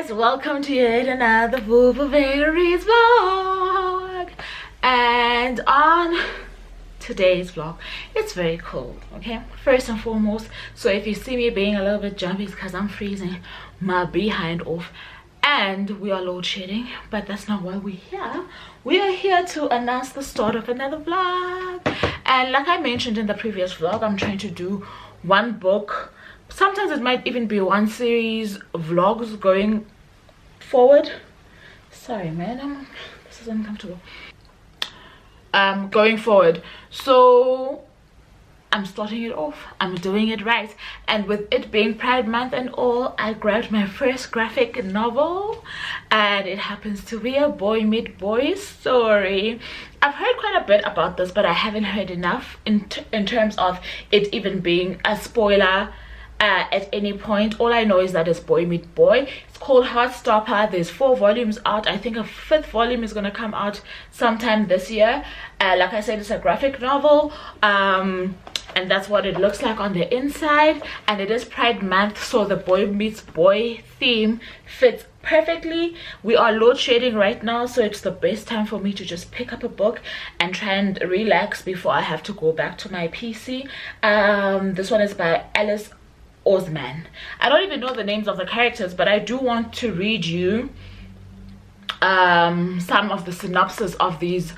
guys, welcome to yet another Vuvu Varies vlog. And on today's vlog, it's very cold, okay? First and foremost, so if you see me being a little bit jumpy, it's because I'm freezing my behind off and we are load shedding, but that's not why we're here. We are here to announce the start of another vlog. And like I mentioned in the previous vlog, I'm trying to do one book. Sometimes it might even be one series vlogs going forward. Sorry man, this is uncomfortable. Going forward, so I'm starting it off. I'm doing it right, and with it being Pride Month and all, I grabbed my first graphic novel, and it happens to be a boy meet boy story. I've heard quite a bit about this, but I haven't heard enough in terms of it even being a spoiler at any point. All I know is that it's boy meet boy. It's called Heartstopper. There's 4 volumes out. I think a 5th volume is going to come out sometime this year. Like I said, it's a graphic novel, and that's what it looks like on the inside. And it is Pride Month, so the boy meets boy theme fits perfectly. We are load shedding right now, so it's the best time for me to just pick up a book and try and relax before I have to go back to my PC. This one is by Oseman. I don't even know the names of the characters, but I do want to read you some of the synopsis of these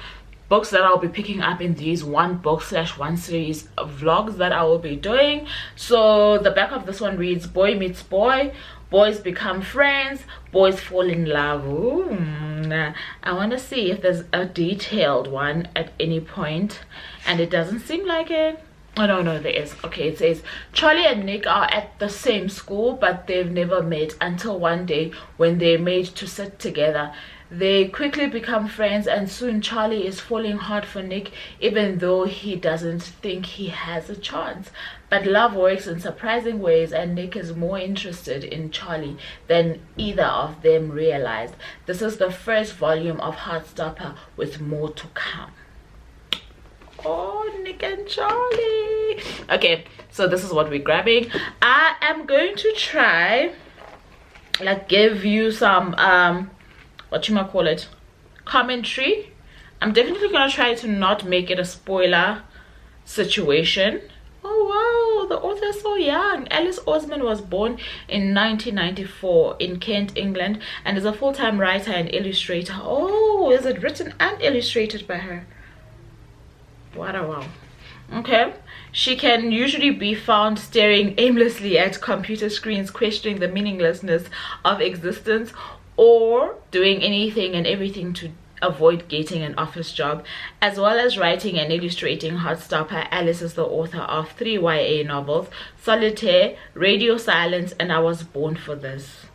books that I'll be picking up in these one book / one series of vlogs that I will be doing. So the back of this one reads: boy meets boy, boys become friends, boys fall in love. Ooh, I want to see if there's a detailed one at any point, and it doesn't seem like it. Oh no, there is. Okay, it says Charlie and Nick are at the same school, but they've never met until one day when they're made to sit together. They quickly become friends, and soon Charlie is falling hard for Nick, even though he doesn't think he has a chance. But love works in surprising ways, and Nick is more interested in Charlie than either of them realized. This is the first volume of Heartstopper, with more to come. Oh, Nick and Charlie. Okay, so this is what we're grabbing. I am going to try like give you some commentary. I'm definitely gonna try to not make it a spoiler situation. Oh wow, the author is so young. Alice Oseman was born in 1994 in Kent, England, and is a full-time writer and illustrator. Oh, is it written and illustrated by her? What a wow. Okay, she can usually be found staring aimlessly at computer screens, questioning the meaninglessness of existence, or doing anything and everything to avoid getting an office job. As well as writing and illustrating Heartstopper, Alice is the author of 3 YA novels: Solitaire, Radio Silence, and I Was Born for This.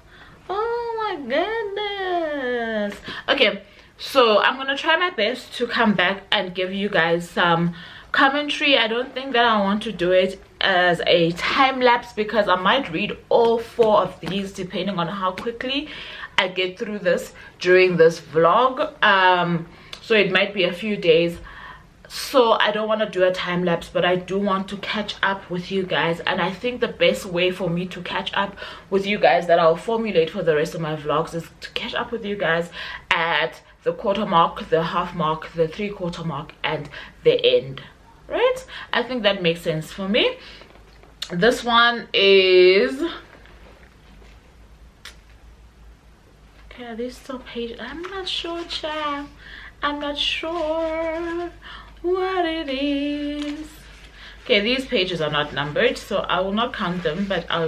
Oh my goodness. Okay, so I'm gonna try my best to come back and give you guys some commentary. I don't think that I want to do it as a time lapse, because I might read all 4 of these depending on how quickly I get through this during this vlog. So it might be a few days, so I don't want to do a time lapse, but I do want to catch up with you guys. And I think the best way for me to catch up with you guys that I'll formulate for the rest of my vlogs is to catch up with you guys at the quarter mark, the half mark, the 3/4 mark, and the end. Right? I think that makes sense for me. This one is, okay, are these still pages? I'm not sure, child. I'm not sure what it is. Okay, these pages are not numbered, so I will not count them, but they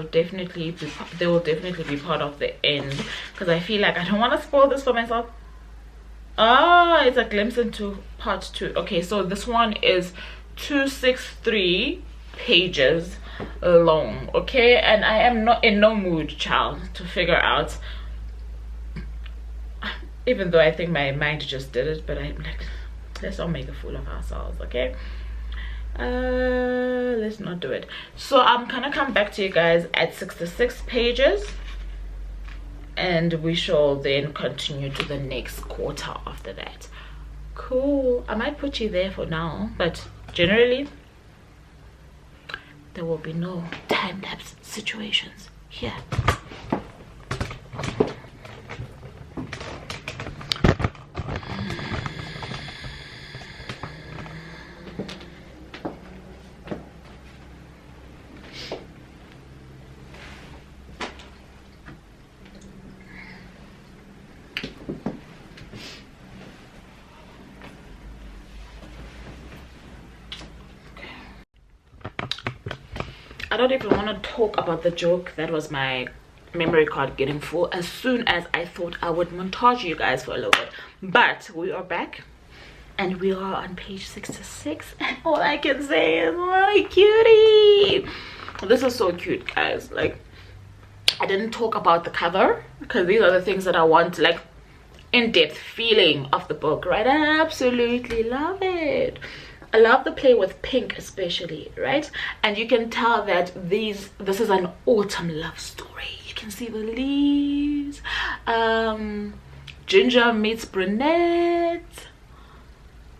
will definitely be part of the end, because I feel like I don't want to spoil this for myself. Oh, it's a glimpse into part 2. Okay, so this one is 263 pages long. Okay, and I am not in no mood, child, to figure out, even though I think my mind just did it, but I'm like, let's not make a fool of ourselves. Okay, let's not do it. So I'm gonna come back to you guys at 66 pages, and we shall then continue to the next quarter after that. Cool. I might put you there for now, but generally there will be no time-lapse situations here. I don't even want to talk about the joke that was my memory card getting full as soon as I thought I would montage you guys for a little bit. But we are back and we are on page 66, and all I can say is my cutie. This is so cute, guys. Like, I didn't talk about the cover because these are the things that I want, like in-depth feeling of the book, right? I absolutely love it. I love the play with pink especially, right? And you can tell that this is an autumn love story. You can see the leaves. Ginger meets brunette.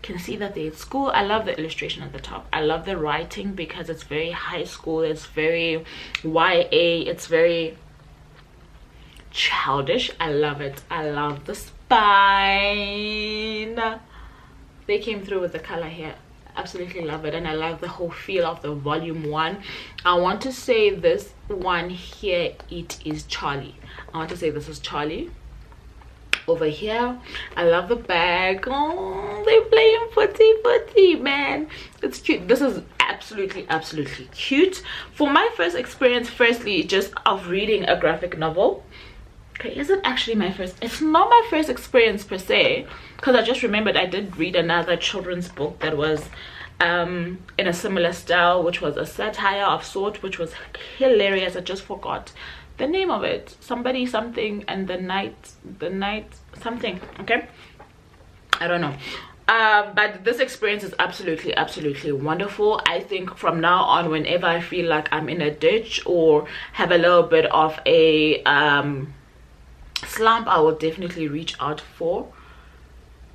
Can see that they're at school. I love the illustration at the top. I love the writing because it's very high school, it's very YA, it's very childish. I love it. I love the spine. They came through with the color here. Absolutely love it. And I love the whole feel of the volume 1. I want to say this one here, it is Charlie. I want to say this is Charlie. Over here, I love the bag. Oh, they're playing footy, man. It's cute. This is absolutely cute. For my first experience, firstly, just of reading a graphic novel. Okay, is it actually my first? It's not my first experience per se, because I just remembered I did read another children's book that was in a similar style, which was a satire of sort, which was hilarious. I just forgot the name of it. Somebody something and the night something. Okay, I don't know. But this experience is absolutely wonderful. I think from now on, whenever I feel like I'm in a ditch or have a little bit of a slump, I will definitely reach out for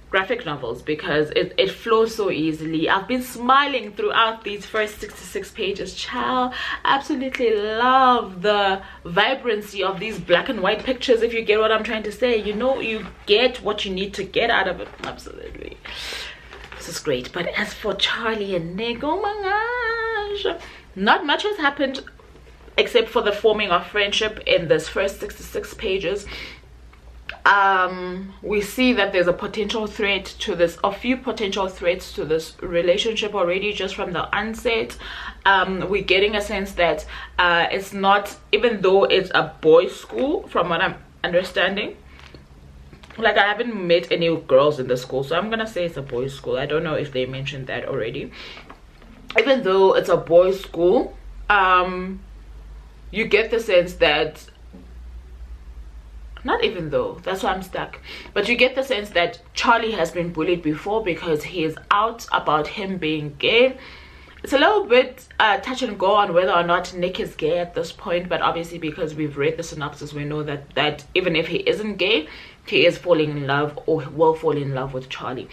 graphic novels because it flows so easily. I've been smiling throughout these first 66 pages, child. Absolutely love the vibrancy of these black and white pictures, if you get what I'm trying to say. You know, you get what you need to get out of it. Absolutely, this is great. But as for Charlie and Nick, oh my gosh, not much has happened except for the forming of friendship in this first 66 pages. We see that there's a potential threat to this, a few potential threats to this relationship already just from the onset. We're getting a sense that it's not, even though it's a boys' school, from what I'm understanding. Like, I haven't met any girls in the school, so I'm gonna say it's a boys' school. I don't know if they mentioned that already. Even though it's a boys' school, you get the sense that, not even though, that's why I'm stuck, but you get the sense that Charlie has been bullied before because he is out about him being gay. It's a little bit touch and go on whether or not Nick is gay at this point, but obviously because we've read the synopsis, we know that even if he isn't gay, he is falling in love or will fall in love with Charlie.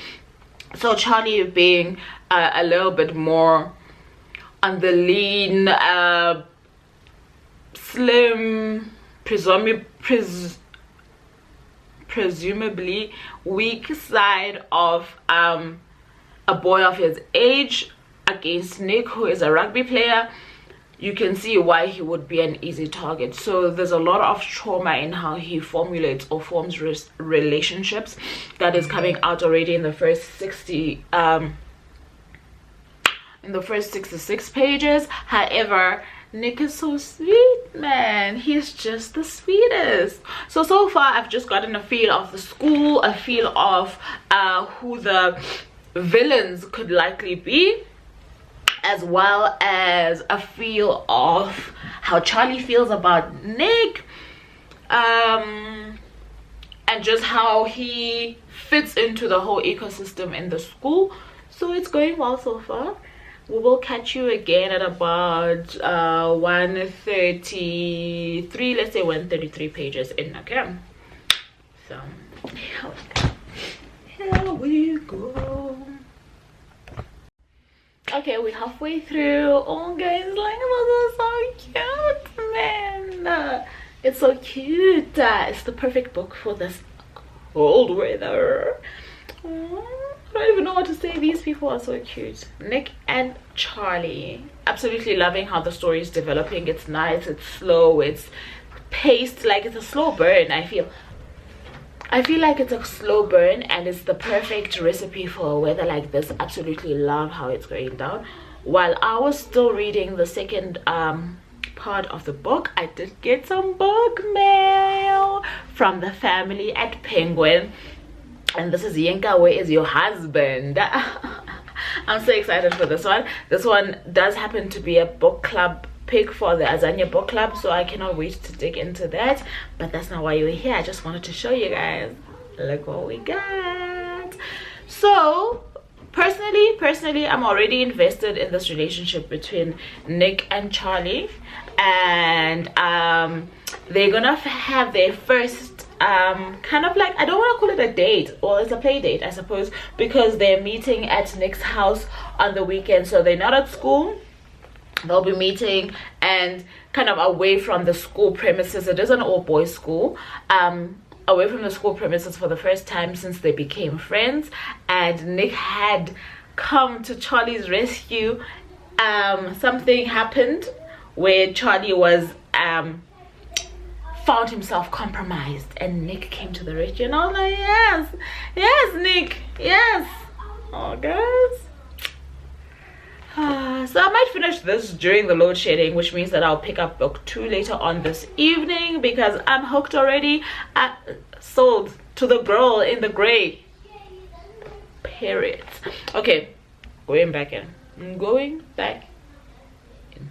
So Charlie being a little bit more on the lean, slim, presumably weak side of a boy of his age against Nick, who is a rugby player, you can see why he would be an easy target. So there's a lot of trauma in how he formulates or forms relationships that is coming out already in the first 66 pages. However, Nick is so sweet, man. He's just the sweetest. So far I've just gotten a feel of the school, a feel of who the villains could likely be, as well as a feel of how Charlie feels about Nick, and just how he fits into the whole ecosystem in the school. So it's going well so far. We will catch you again at about 133, let's say 133 pages in, okay? So here we go. Okay, we're halfway through. Oh guys, like, this is so cute, man. It's so cute. It's the perfect book for this cold weather. I don't even know what to say. These people are so cute. Nick and Charlie. Absolutely loving how the story is developing. It's nice, it's slow, it's paced like it's a slow burn. I feel like it's a slow burn, and it's the perfect recipe for a weather like this. Absolutely love how it's going down. While I was still reading the second part of the book. I did get some book mail from the family at Penguin, and this is Yinka, where is your husband? I'm so excited for this one. This one does happen to be a book club pick for the Azania book club, so I cannot wait to dig into that. But that's not why you were here. I just wanted to show you guys, look what we got. So personally, I'm already invested in this relationship between Nick and Charlie, and they're gonna have their first kind of like, I don't want to call it a date, or it's a play date, I suppose, because they're meeting at Nick's house on the weekend. So they're not at school, they'll be meeting and kind of away from the school premises. It is an all-boys school, away from the school premises for the first time since they became friends. And Nick had come to Charlie's rescue. Something happened where Charlie was found himself compromised, and Nick came to the rescue, and I was like, yes Nick, yes. Oh guys, so I might finish this during the load shedding, which means that I'll pick up book 2 later on this evening, because I'm hooked already. I sold to the girl in the gray, period. Okay, going back in. I'm going back in.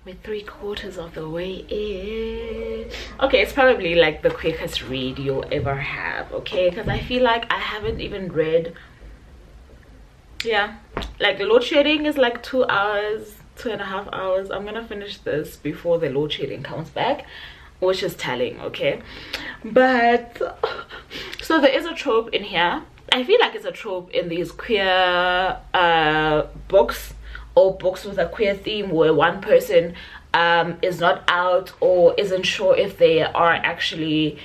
We're 3/4 of the way in. Okay, it's probably like the quickest read you'll ever have, okay, because I feel like I haven't even read, yeah, like load shedding is like 2 hours, 2.5 hours. I'm gonna finish this before the load shedding comes back, which is telling, okay. But so there is a trope in here. I feel like it's a trope in these queer books, or books with a queer theme, where one person is not out or isn't sure if they are actually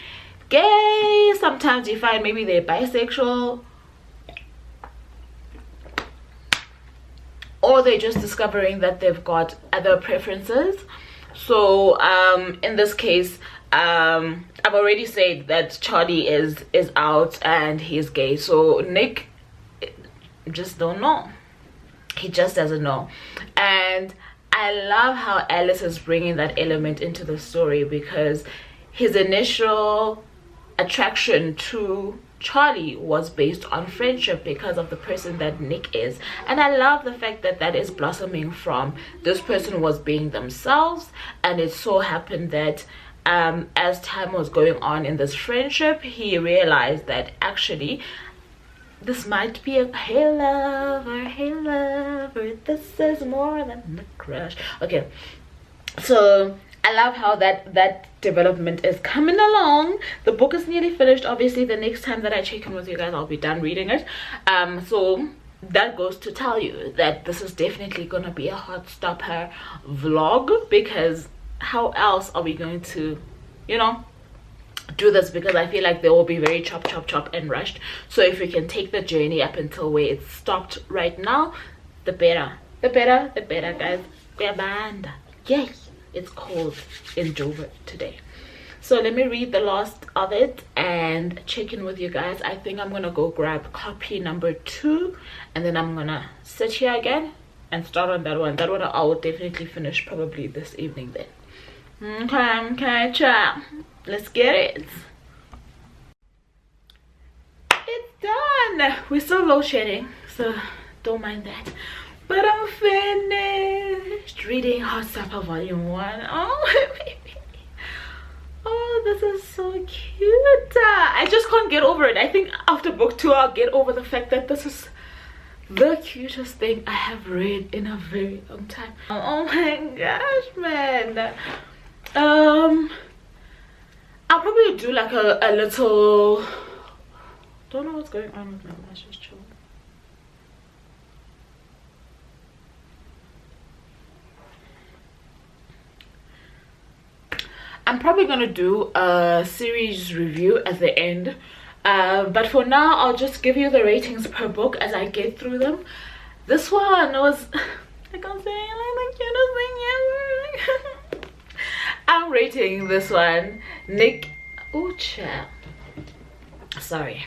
gay. Sometimes you find maybe they're bisexual, or they're just discovering that they've got other preferences. So in this case, I've already said that Charlie is out and he's gay. So Nick just don't know. He just doesn't know. And I love how Alice is bringing that element into the story, because his initial attraction to Charlie was based on friendship because of the person that Nick is. And I love the fact that that is blossoming from this person was being themselves, and it so happened that as time was going on in this friendship, he realized that actually this might be a hey lover, this is more than a crush. Okay, so I love how that development is coming along. The book is nearly finished. Obviously the next time that I check in with you guys, I'll be done reading it. So that goes to tell you that this is definitely gonna be a Heartstopper vlog, because how else are we going to, you know, do this? Because I feel like they will be very chop and rushed. So if we can take the journey up until where it stopped right now, the better guys. Yay, it's cold in Dover today. So let me read the last of it and check in with you guys. I think I'm gonna go grab copy number 2, and then I'm gonna sit here again and start on that one. That one I will definitely finish probably this evening then. Okay, ciao. Let's get it. It's done. We're still load shedding, so don't mind that. But I'm finished reading Heartstopper Volume 1. Oh, oh, this is so cute. I just can't get over it. I think after book 2, I'll get over the fact that this is the cutest thing I have read in a very long time. Oh my gosh, man. I'll probably do like a little, don't know what's going on with my lashes, chill. I'm probably gonna do a series review at the end, but for now I'll just give you the ratings per book as I get through them. This one was, I can't say, like the cutest thing ever. I'm rating this one Nick, sorry,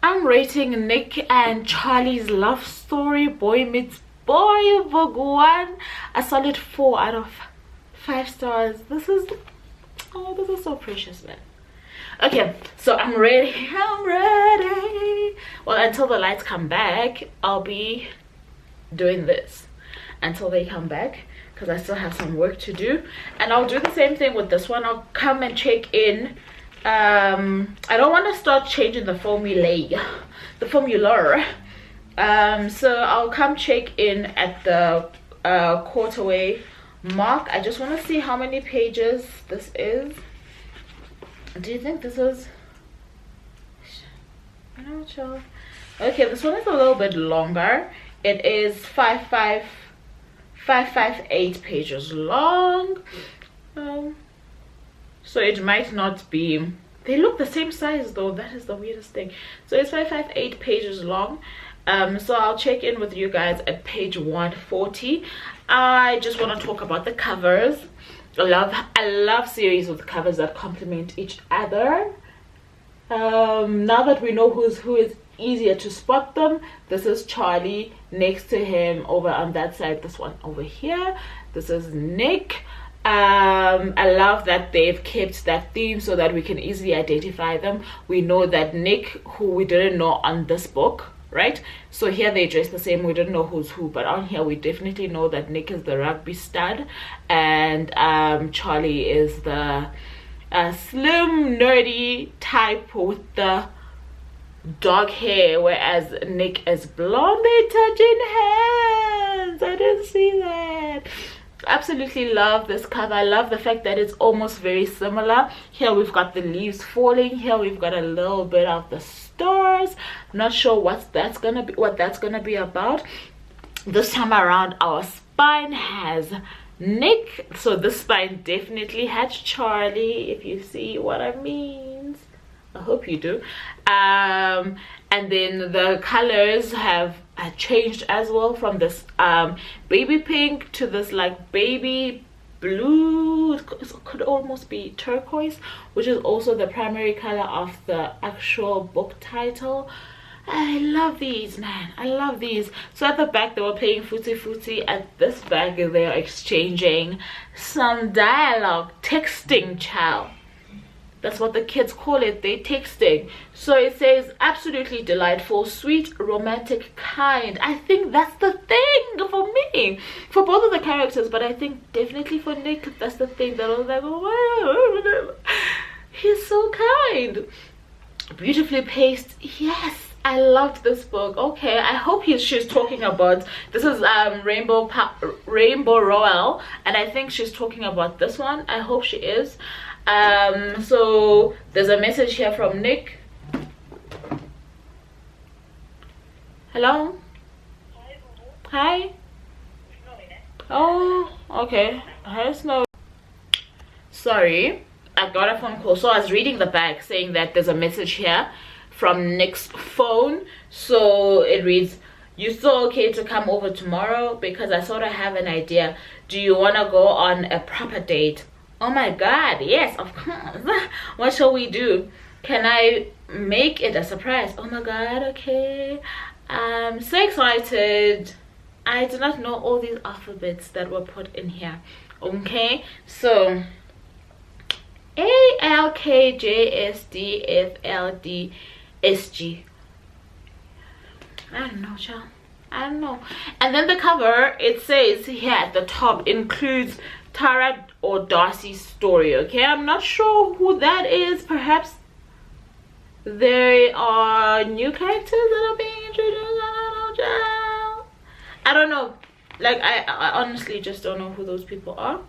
I'm rating Nick and Charlie's love story, boy meets boy, book 1, a solid 4 out of 5 stars. This is, oh, this is so precious, man. Okay, so I'm ready. Well, until the lights come back, I'll be doing this until they come back, because I still have some work to do. And I'll do the same thing with this one. I'll come and check in. I don't want to start changing the formula. So I'll come check in at the quarterway mark. I just want to see how many pages this is. Do you think this is, I'm not sure. Okay, this one is a little bit longer. It is 558 pages long. So it might not be, they look the same size though. That is the weirdest thing. So it's 558 pages long. So I'll check in with you guys at page 140. I just want to talk about the covers. I love series with covers that complement each other. Now that we know who is easier to spot them, this is Charlie. Next to him over on that side, this one over here, this is Nick. I love that they've kept that theme so that we can easily identify them. We know that Nick, who we didn't know on this book, right? So here they dress the same. We didn't know who's who, but on here we definitely know that Nick is the rugby stud and Charlie is the slim nerdy type with the dog hair, whereas Nick is blonde. They're touching hands. I didn't see that. Absolutely love this cover. I love the fact that it's almost very similar. Here we've got the leaves falling. Here we've got a little bit of the stars. I'm not sure what that's gonna be about. This time around our spine has Nick, so this spine definitely has Charlie, if you see what I mean. I hope you do. And then the colors have changed as well, from this baby pink to this like baby blue. It could almost be turquoise, which is also the primary color of the actual book title. I love these, man. I love these. So at the back they were playing footy. At this back they're exchanging some dialogue, texting, child. That's what the kids call it. They texting. So it says absolutely delightful, sweet, romantic, kind. I think that's the thing for me, for both of the characters, but I think definitely for Nick, that's the thing that I was like, wow, he's so kind. Beautifully paced. Yes, I loved this book. Okay, I hope she's talking about, this is Rainbow Royal, and I think she's talking about this one. I hope she is. So there's a message here from Nick. Hello. Hi. Oh, okay. Hi, Snow. Sorry, I got a phone call. So I was reading the back saying that there's a message here from Nick's phone. So it reads, "You still okay to come over tomorrow? Because I sort of have an idea. Do you want to go on a proper date?" Oh my god, yes, of course. What shall we do? Can I make it a surprise? Oh my god, okay. I'm so excited. I did not know all these alphabets that were put in here. Okay, so ALKJSDFLDSG. I don't know, child. I don't know. And then the cover, it says here at the top, includes Tara or Darcy's story. Okay, I'm not sure who that is. Perhaps they are new characters that are being introduced. I don't know. Like I honestly just don't know who those people are.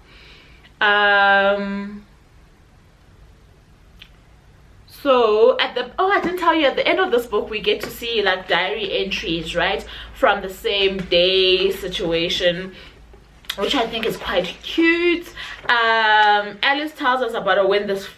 So at the, oh, I didn't tell you, at the end of this book we get to see like diary entries, right, from the same day situation, which I think is quite cute. Alice tells us about when this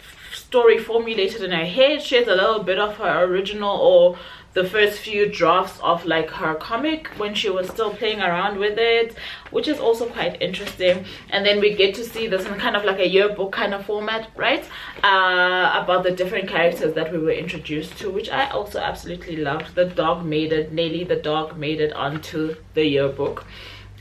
story formulated in her head. She has a little bit of her original or the first few drafts of like her comic when she was still playing around with it, which is also quite interesting. And then we get to see this in kind of like a yearbook kind of format, right? About the different characters that we were introduced to, which I also absolutely loved. The dog made it, Nelly the dog made it onto the yearbook.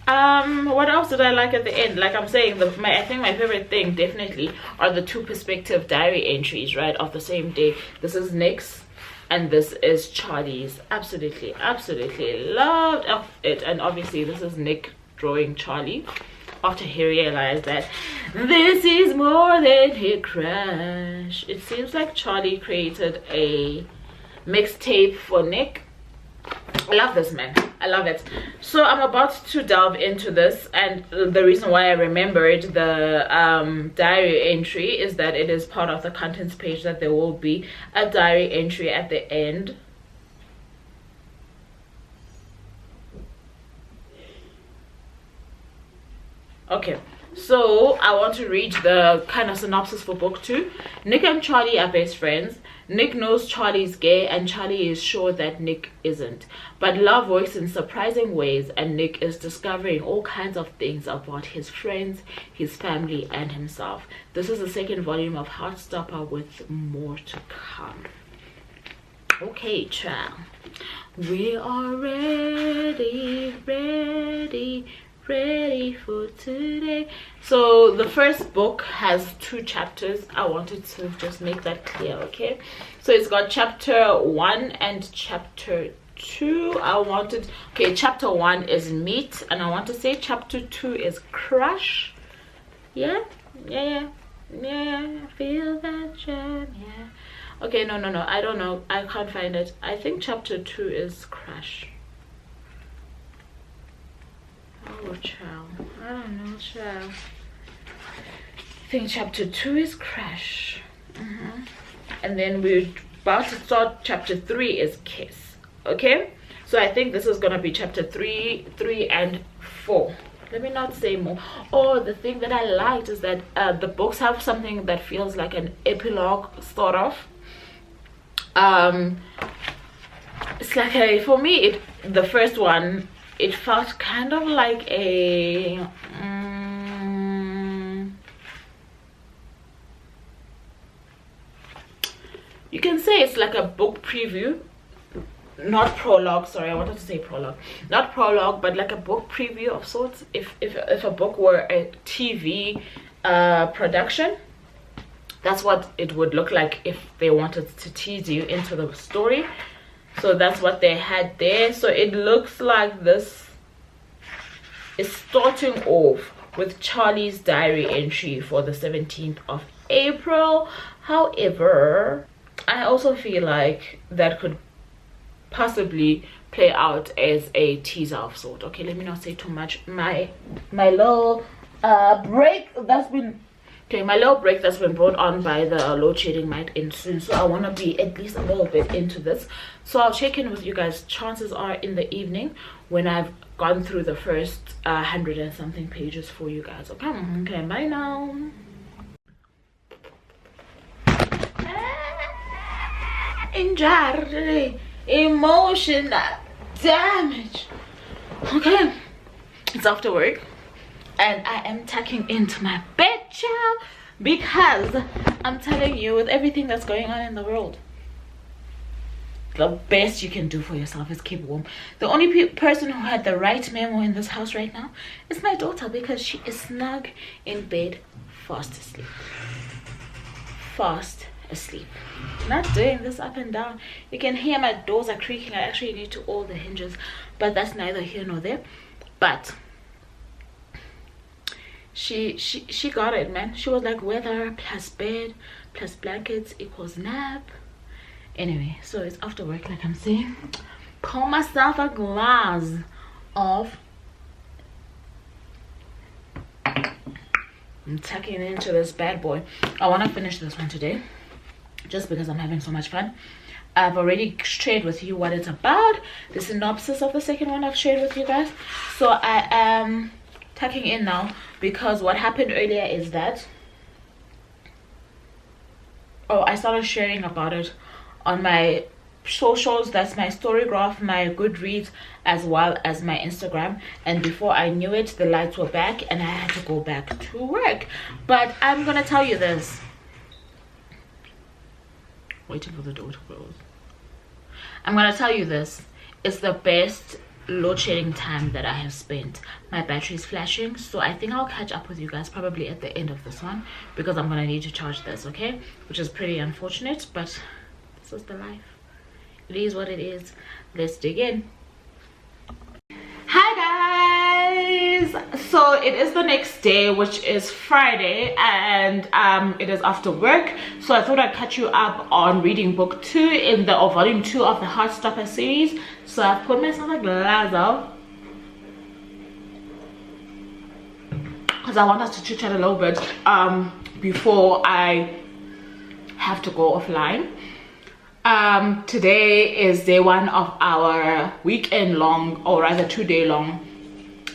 What else did I like at the end? Like I'm saying, I think my favorite thing definitely are the two perspective diary entries, right, of the same day. This is Nick's and this is Charlie's. Absolutely loved it. And obviously this is Nick drawing Charlie after he realized that this is more than a crush. It seems like Charlie created a mixtape for Nick. I love this, man. I love it. So I'm about to delve into this, and the reason why I remembered the diary entry is that it is part of the contents page, that there will be a diary entry at the end. Okay, so I want to read the kind of synopsis for book 2. Nick and Charlie are best friends. Nick knows Charlie's gay and Charlie is sure that Nick isn't. But love works in surprising ways and Nick is discovering all kinds of things about his friends, his family and himself. This is the second volume of Heartstopper with more to come. Okay, child. We are ready for today. So the first book has 2 chapters. I wanted to just make that clear, okay? So it's got chapter 1 and chapter 2. Okay, chapter 1 is meet, and I want to say chapter 2 is crush. Yeah, feel that jam, yeah. Okay, no, I don't know, I can't find it. I think chapter 2 is crush. Oh, child. I don't know, child. I think chapter 2 is crush. And then we're about to start chapter 3 is kiss. Okay? So I think this is gonna be chapter 3 and 4. Let me not say more. Oh, the thing that I liked is that the books have something that feels like an epilogue, sort of. It's like for me, the first one, it felt kind of like a you can say it's like a book preview, not prologue. Sorry, I wanted to say prologue, not prologue, but like a book preview of sorts. If a book were a TV production, that's what it would look like if they wanted to tease you into the story. So that's what they had there. So it looks like this is starting off with Charlie's diary entry for the 17th of April. However, I also feel like that could possibly play out as a teaser of sort. Okay, let me not say too much. My little break that's been brought on by the load shedding might end soon, so I want to be at least a little bit into this. So I'll check in with you guys, chances are in the evening, when I've gone through the first 100 and something pages for you guys. Okay, bye now. Injury, emotional damage. Okay, it's after work and I am tucking into my bed, child, because I'm telling you, with everything that's going on in the world, the best you can do for yourself is keep warm. The only person who had the right memo in this house right now is my daughter, because she is snug in bed, fast asleep. Not doing this up and down. You can hear my doors are creaking. I actually need to oil the hinges, but that's neither here nor there. But she got it, man. She was like, weather plus bed plus blankets equals nap. Anyway, so it's after work, like I'm saying. Pour myself a glass of, I'm tucking into this bad boy. I want to finish this one today just because I'm having so much fun. I've already shared with you what it's about. The synopsis of the second one I've shared with you guys. So I am tucking in now, because what happened earlier is that Oh, I started sharing about it on my socials. That's my storygraph, my Goodreads, as well as my Instagram. And before I knew it, the lights were back and I had to go back to work. But I'm gonna tell you this. Waiting for the door to close. I'm gonna tell you this. It's the best load shedding time that I have spent. My battery is flashing, so I think I'll catch up with you guys probably at the end of this one, because I'm gonna need to charge this, okay? Which is pretty unfortunate, but this is the life. It is what it is. Let's dig in. Hi guys, so it is the next day, which is Friday, and it is after work, so I thought I'd catch you up on reading book 2 in the volume 2 of the Heartstopper series. So I've put myself a glass out because I want us to chit chat a little bit before I have to go offline. Today is day 1 of our weekend long, or rather 2-day long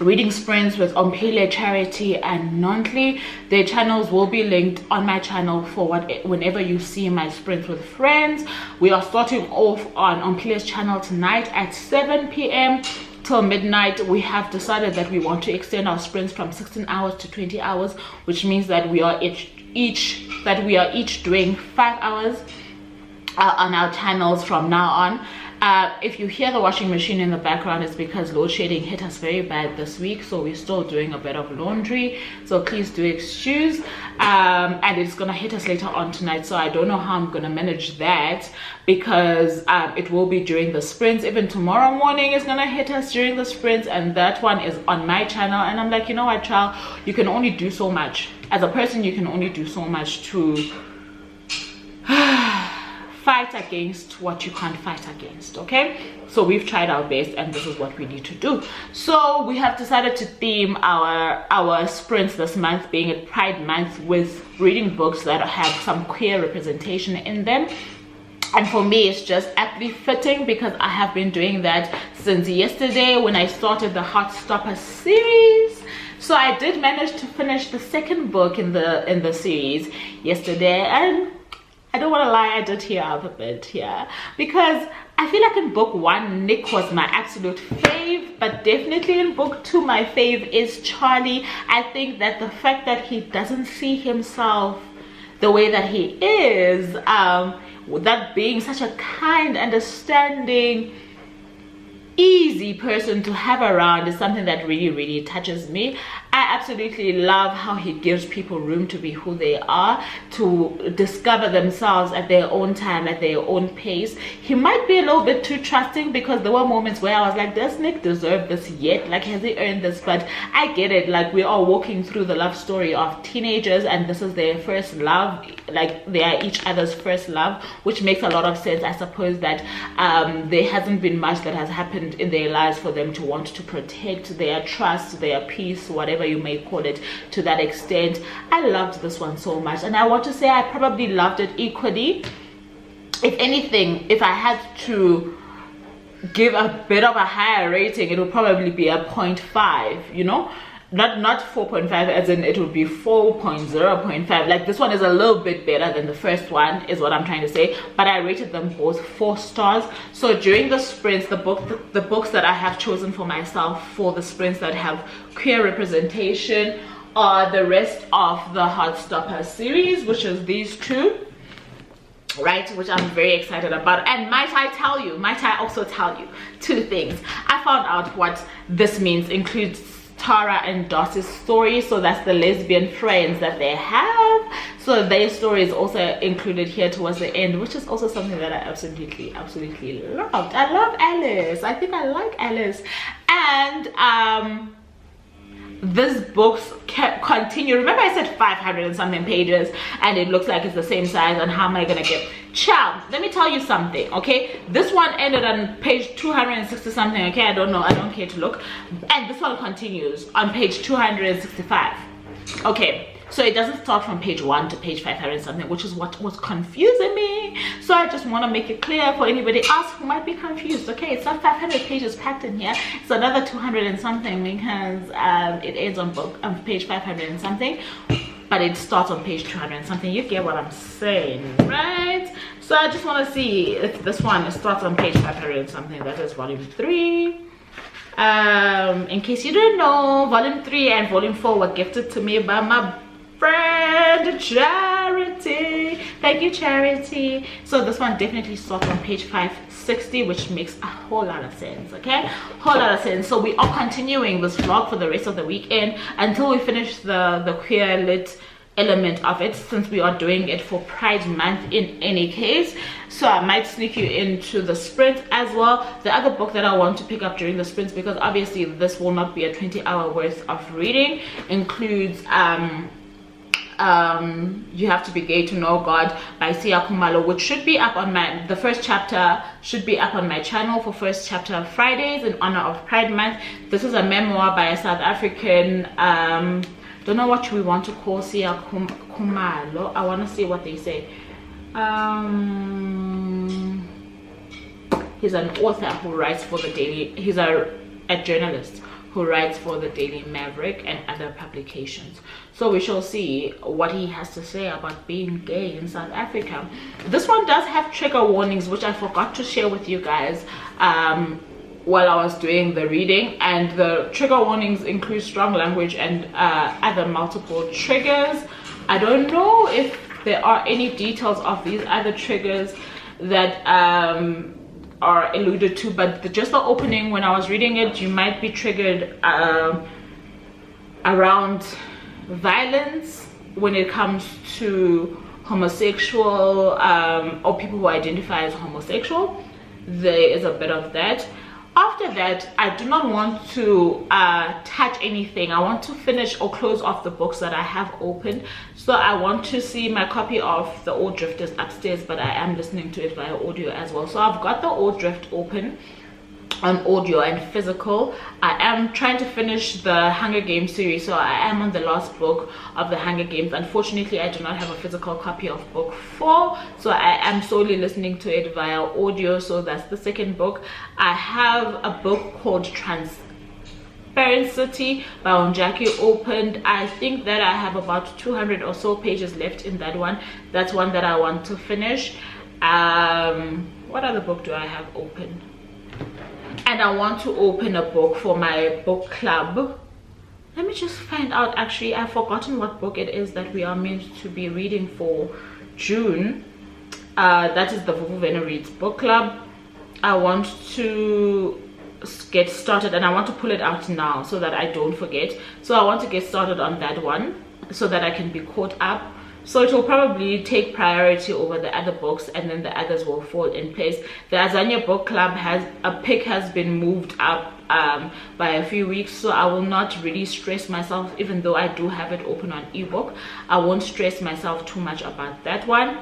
reading sprints with Ompile, Charity and Nontli. Their channels will be linked on my channel for whenever you see my sprints with friends. We are starting off on Ompile's channel tonight at 7 p.m. till midnight. We have decided that we want to extend our sprints from 16 hours to 20 hours, which means that we are each doing 5 hours on our channels from now on. If you hear the washing machine in the background, it's because load shedding hit us very bad this week, so we're still doing a bit of laundry, so please do excuse. And it's gonna hit us later on tonight, so I don't know how I'm gonna manage that, because it will be during the sprints. Even tomorrow morning is gonna hit us during the sprints, and that one is on my channel. And I'm like, you know what, child, you can only do so much as a person. You can only do so much to fight against what you can't fight against, okay? So we've tried our best, and this is what we need to do. So we have decided to theme our sprints this month, being a Pride Month, with reading books that have some queer representation in them. And for me, it's just aptly fitting, because I have been doing that since yesterday when I started the Heartstopper series. So I did manage to finish the second book in the series yesterday, and I don't want to lie, I did tear up a bit here, because I feel like in book 1 Nick was my absolute fave, but definitely in book 2 my fave is Charlie. I think that the fact that he doesn't see himself the way that he is, that being such a kind, understanding, easy person to have around, is something that really touches me. I absolutely love how he gives people room to be who they are, to discover themselves at their own time, at their own pace. He might be a little bit too trusting, because there were moments where I was like, does Nick deserve this yet? Like, has he earned this? But I get it. Like, we are walking through the love story of teenagers, and this is their first love. Like, they are each other's first love, which makes a lot of sense. I suppose that there hasn't been much that has happened in their lives for them to want to protect their trust, their peace, whatever you may call it, to that extent. I loved this one so much, and I want to say I probably loved it equally. If anything, if I had to give a bit of a higher rating, it would probably be a 0.5, you know, not 4.5, as in it would be 4.0.5. Like, this one is a little bit better than the first one, is what I'm trying to say, but I rated them both 4 stars. So during the sprints, the books that I have chosen for myself for the sprints that have queer representation are the rest of the Heartstopper series, which is these 2, right, which I'm very excited about. And might I also tell you 2 things. I found out what this means. Includes Tara and Darcy's story, so that's the lesbian friends that they have, so their story is also included here towards the end, which is also something that I absolutely loved. I love Alice. I think I like Alice. And this book's continue. Remember I said 500 and something pages, and it looks like it's the same size, and how am I gonna get? Child, let me tell you something, okay? This one ended on page 260 something, okay? I don't know, I don't care to look. And this one continues on page 265, okay? So it doesn't start from page 1 to page 500 something, which is what was confusing me. So I just want to make it clear for anybody else who might be confused, okay? It's not 500 pages packed in here, it's another 200 and something, because it ends on page 500 and something. but it starts on page 200 and something. You get what I'm saying, right? So I just want to see if this one starts on page 500 and something. That is volume 3. In case you didn't know, volume 3 and volume 4 were gifted to me by my friend Charity. Thank you, Charity. So this one definitely starts on page 560, which makes a whole lot of sense. Okay, whole lot of sense. So we are continuing this vlog for the rest of the weekend until we finish the queer lit element of it, since we are doing it for Pride Month in any case. So I might sneak you into the sprint as well. The other book that I want to pick up during the sprints, because obviously this will not be a 20-hour worth of reading, includes You Have to Be Gay to Know God by Sia Khumalo, which should be up on the first chapter should be up on my channel for first chapter Fridays in honor of Pride Month. This is a memoir by a South African, don't know what we want to call Sia Khumalo. I want to see what they say. He's an author who writes for the Daily, he's a journalist who writes for the Daily Maverick and other publications. So we shall see what he has to say about being gay in South Africa. This one does have trigger warnings, which I forgot to share with you guys while I was doing the reading, and the trigger warnings include strong language and other multiple triggers. I don't know if there are any details of these other triggers that are alluded to, but just the opening, when I was reading it, you might be triggered around violence when it comes to homosexual or people who identify as homosexual. There is a bit of that. After that, I do not want to touch anything. I want to finish or close off the books that I have opened. So I want to see my copy of The Old Drifters upstairs, but I am listening to it via audio as well. So I've got The Old Drift open on audio and physical. I am trying to finish the Hunger Games series, so I am on the last book of the Hunger Games. Unfortunately, I do not have a physical copy of book 4, so I am solely listening to it via audio. So that's the second book. I have a book called Transparency by Onjaki opened. I think that I have about 200 or so pages left in that one. That's one that I want to finish. What other book do I have open? And I want to open a book for my book club. Let me just find out. Actually, I've forgotten what book it is that we are meant to be reading for June. That is the Vuvu Vena Reads book club. I want to get started, and I want to pull it out now so that I don't forget. So I want to get started on that one so that I can be caught up. So it will probably take priority over the other books, and then the others will fall in place. The Azania book club has been moved up by a few weeks, so I will not really stress myself. Even though I do have it open on ebook, I won't stress myself too much about that one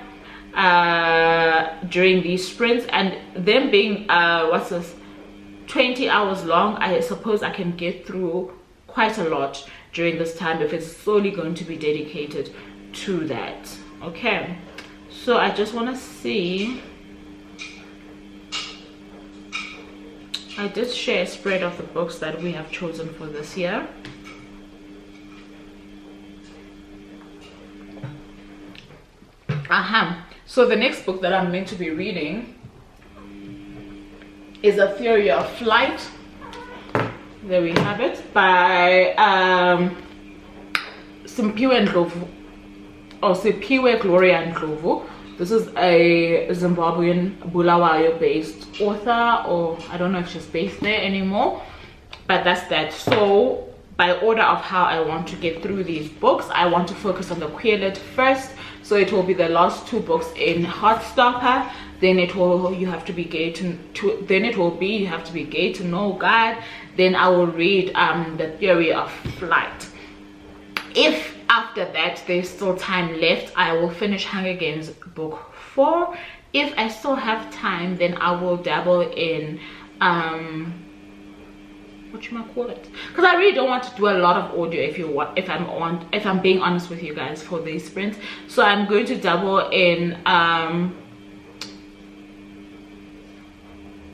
during these sprints. And them being 20 hours long, I suppose I can get through quite a lot during this time if it's solely going to be dedicated to that. Okay, so I just want to see. I did share a spread of the books that we have chosen for this year. So the next book that I'm meant to be reading is A Theory of Flight. There we have it, by Simpiwe Ndlovu, or Sipiwe Gloria Ndlovu. This is a Zimbabwean Bulawayo based author, or I don't know if she's based there anymore, but that's that. So by order of how I want to get through these books, I want to focus on the queer lit first. So it will be the last 2 books in Heartstopper. Then it will You Have to Be Gay then it will be You Have to Be Gay to Know God. Then I will read The Theory of Flight. If after that there's still time left, I will finish Hunger Games book 4. If I still have time, then I will dabble in what you might call it, because I really don't want to do a lot of audio if I'm being honest with you guys for these sprints. So I'm going to dabble in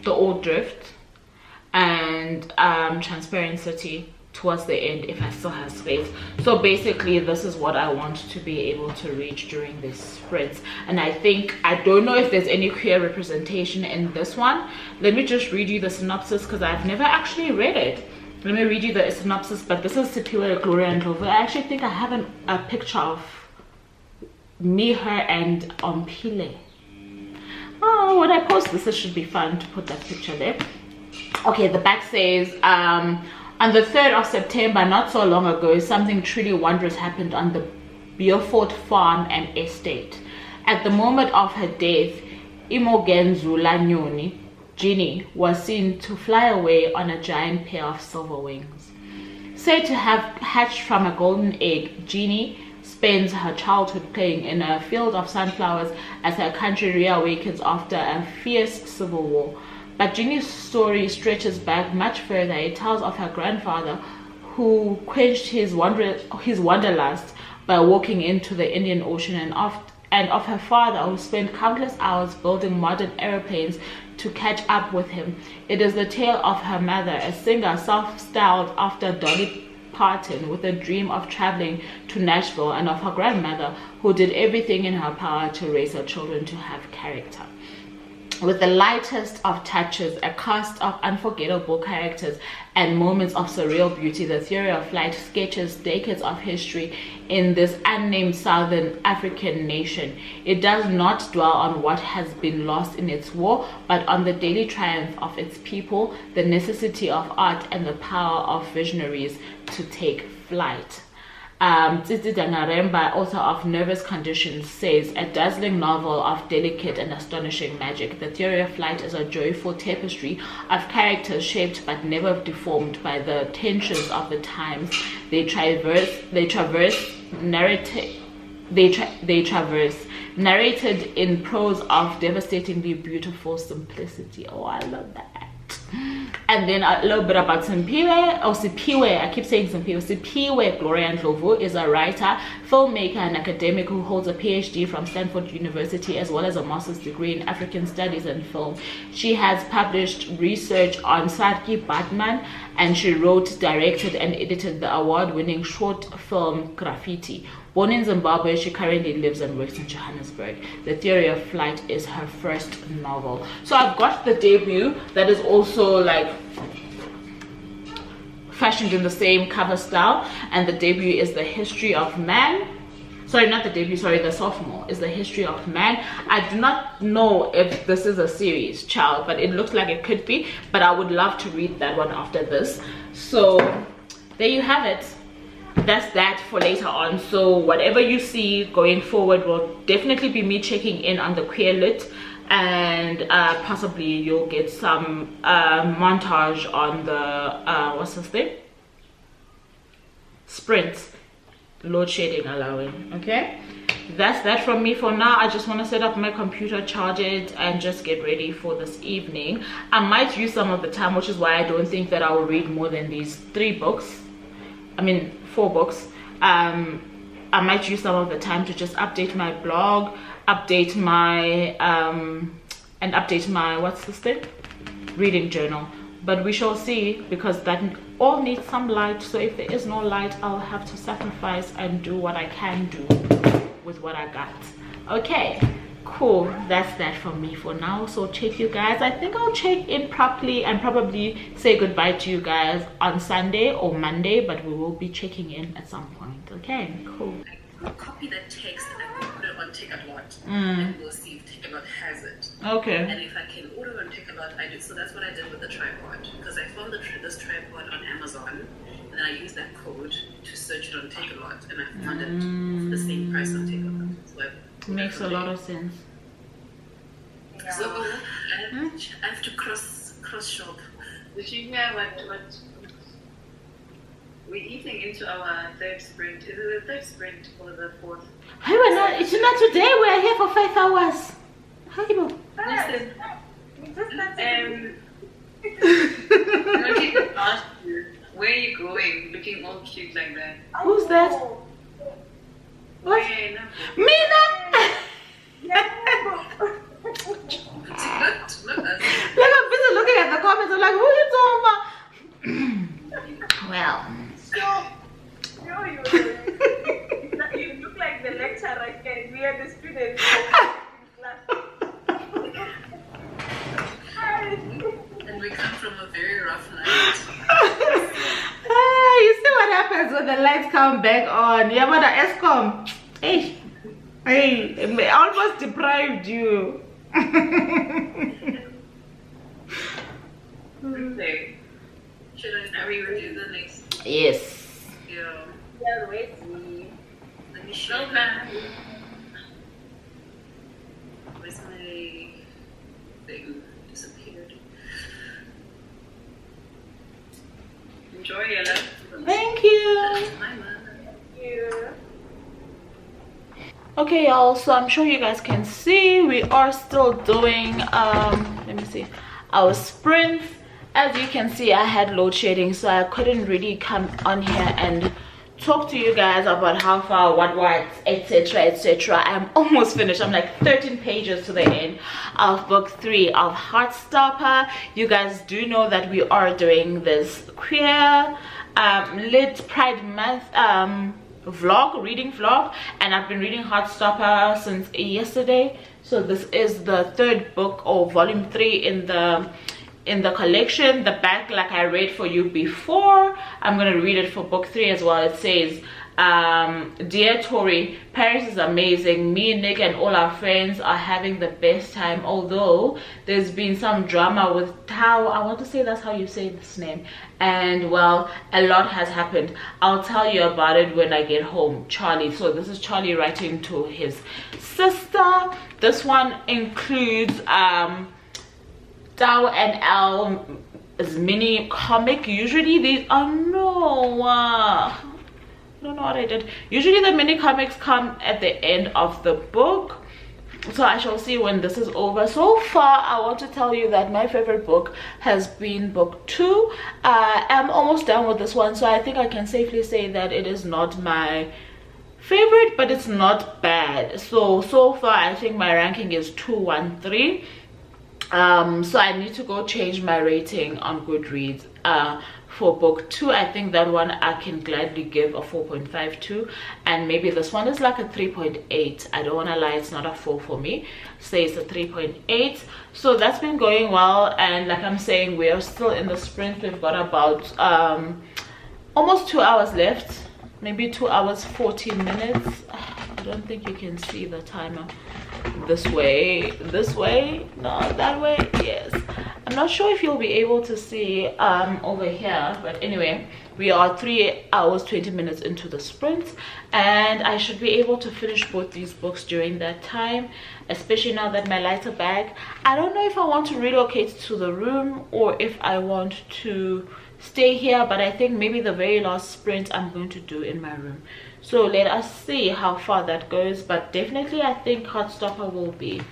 The Old Drift and Transparency towards the end if I still have space. So basically this is what I want to be able to reach during these sprints. And I don't know if there's any queer representation in this one. Let me just read you the synopsis because I've never actually read it. Let me read you the synopsis. But this is Sipiwe, Gloria and Vuvu. I actually think I have a picture of me, her and Ompile. Oh, when I post this, it should be fun to put that picture there. Okay, the back says on the 3rd of September, not so long ago, something truly wondrous happened on the Beaufort farm and estate. At the moment of her death, Imogenzula Nyoni, Ginny, was seen to fly away on a giant pair of silver wings. Said to have hatched from a golden egg, Ginny spends her childhood playing in a field of sunflowers as her country reawakens after a fierce civil war. But Ginny's story stretches back much further. It tells of her grandfather who quenched his wanderlust by walking into the Indian Ocean, and of her father who spent countless hours building modern aeroplanes to catch up with him. It is the tale of her mother, a singer self-styled after Dolly Parton with a dream of traveling to Nashville, and of her grandmother who did everything in her power to raise her children to have character. With the lightest of touches, a cast of unforgettable characters and moments of surreal beauty, The Theory of Flight sketches decades of history in this unnamed southern African nation. It does not dwell on what has been lost in its war, but on the daily triumph of its people, the necessity of art, and the power of visionaries to take flight. Tsitsi Dangaremba, author of Nervous Conditions, says, a dazzling novel of delicate and astonishing magic. The Theory of Flight is a joyful tapestry of characters shaped but never deformed by the tensions of the times they traverse, narrated in prose of devastatingly beautiful simplicity. Oh, I love that. And then a little bit about Sipiwe. I keep saying Sipiwe Gloria and Vuvu is a writer, filmmaker, and academic who holds a PhD from Stanford University as well as a master's degree in African Studies and Film. She has published research on Sarki Batman, and she wrote, directed, and edited the award-winning short film Graffiti. Born in Zimbabwe, she currently lives and works in Johannesburg. The Theory of Flight is her first novel. So I've got the debut that is also like fashioned in the same cover style, and the debut is The History of Man. Sorry, not the debut, sorry, the sophomore is The History of Man. I do not know if this is a series, child, but it looks like it could be, but I would love to read that one after this. So there you have it. That's that for later on. So whatever you see going forward will definitely be me checking in on the queer lit, and possibly you'll get some montage on the what's this thing, sprints, load shedding allowing. Okay, that's that from me for now. I just want to set up my computer, charge it, and just get ready for this evening. I might use some of the time, which is why I don't think that I will read more than these 4 books. I might use some of the time to just update my blog, update my what's this thing, reading journal. But we shall see, because that all needs some light. So if there is no light, I'll have to sacrifice and do what I can do with what I got. Okay, cool. That's that from me for now. So check you guys. I think I'll check in properly and probably say goodbye to you guys on Sunday or Monday, but we will be checking in at some point. Okay, cool. I'll copy that text and I will put it on Take-A-Lot, and we'll see if Take-A-Lot has it. Okay. And if I can order on Take-A-Lot, I do. So that's what I did with the tripod, because I found this tripod on Amazon, and then I used that code to search it on Take-A-Lot, and I found it for the same price on Take-A-Lot. So makes a lot of sense. Yeah. So I have to cross shop. Did you hear what we're eating into our 3rd sprint? Is it the 3rd sprint or the 4th? Hey, it's not today. We're here for 5 hours. Hi, Bo. Listen. I don't even ask you. Where are you going? Looking all cute like that. Who's that? What? Mina! Look, I'm busy looking at the comments. I'm like, who are you talking about? Well, like the students. And we come from a very rough night. You see what happens when the lights come back on. Yeah, but the ESCOM, hey, it almost deprived you. Okay. Should I review the next? Yes. Yeah. Yeah, wait me. Let me show No you. plan. Where's my thing? Disappeared. Enjoy your life. Thank you. My mother. Yeah. Okay, y'all, so I'm sure you guys can see we are still doing let me see, our sprints. As you can see, I had load shedding, so I couldn't really come on here and talk to you guys about how far, what, etc, etc. I'm almost finished. I'm like 13 pages to the end of book 3 of Heartstopper. You guys do know that we are doing this queer lit Pride Month reading vlog, and I've been reading Heartstopper since yesterday. So this is the 3rd book, or volume 3 in the collection. The back, like I read for you before, I'm gonna read it for book 3 as well. It says, dear Tori, Paris is amazing. Me, Nick, and all our friends are having the best time, although there's been some drama with Tao. I want to say that's how you say this name, and well, a lot has happened. I'll tell you about it when I get home. Charlie. So this is Charlie writing to his sister. This one includes Tao and Al's mini comic. Usually these are I don't know what I did. Usually the mini comics come at the end of the book, so I shall see when this is over. So far, I want to tell you that my favorite book has been book 2. I'm almost done with this one, so I think I can safely say that it is not my favorite, but it's not bad. So far I think my ranking is 213. So I need to go change my rating on Goodreads for book 2. I think that one I can gladly give a 4.52, and maybe this one is like a 3.8. I don't want to lie, it's not a 4 for me. Say it's a 3.8. So that's been going well, and like I'm saying, we are still in the sprint. We've got about almost 2 hours left, maybe 2 hours 14 minutes. I don't think you can see the timer. This way, no, that way, yes. I'm not sure if you'll be able to see over here, but anyway, we are 3 hours 20 minutes into the sprint, and I should be able to finish both these books during that time, especially now that my lights are back. I don't know if I want to relocate to the room or if I want to stay here, but I think maybe the very last sprint I'm going to do in my room. So let us see how far that goes, but definitely I think Heartstopper will be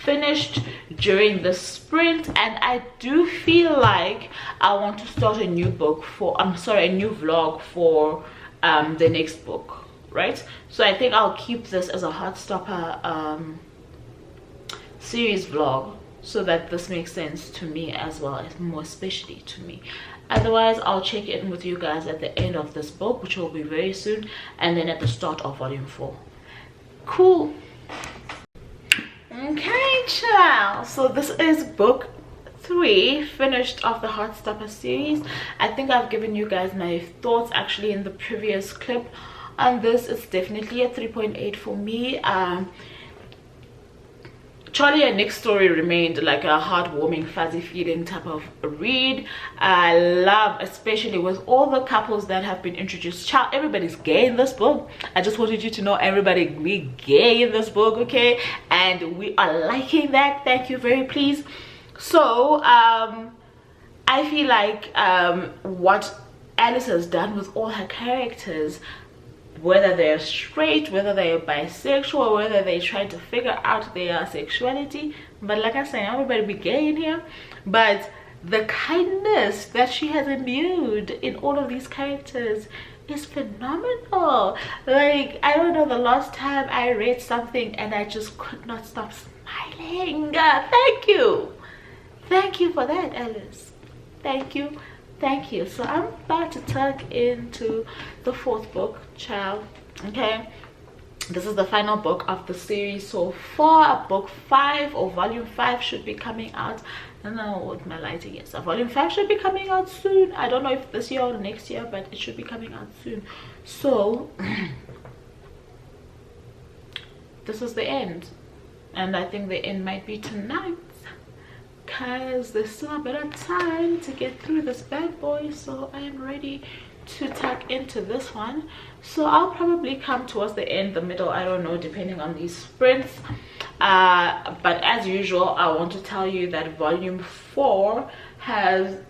finished during the sprint, and I do feel like I want to start a new book for a new vlog for the next book, right? So I think I'll keep this as a Heartstopper series vlog, so that this makes sense to me as well, as more especially to me. Otherwise, I'll check in with you guys at the end of this book, which will be very soon, and then at the start of volume 4. Cool. Okay, child. So this is book 3, finished of the Heartstopper series. I think I've given you guys my thoughts actually in the previous clip on this. It's definitely a 3.8 for me. Charlie and Nick's story remained like a heartwarming, fuzzy feeling type of read. I love, especially with all the couples that have been introduced. Child, everybody's gay in this book. I just wanted you to know everybody be gay in this book, okay? And we are liking that. Thank you, very please. So I feel like what Alice has done with all her characters, whether they're straight, whether they're bisexual, whether they try to figure out their sexuality, but like I said, everybody be gay in here, but the kindness that she has imbued in all of these characters is phenomenal. Like, I don't know, the last time I read something and I just could not stop smiling. Thank you for that, Alice. Thank you. So I'm about to tuck into the 4th book, child. Okay, this is the final book of the series so far. Book 5 or volume 5 should be coming out. I don't know what my lighting is. Volume 5 should be coming out soon. I don't know if this year or next year, but it should be coming out soon. So this is the end, and I think the end might be tonight, because there's still a bit of time to get through this bad boy. So I am ready to tuck into this one. So I'll probably come towards the end, the middle, I don't know, depending on these sprints. But as usual, I want to tell you that volume 4 has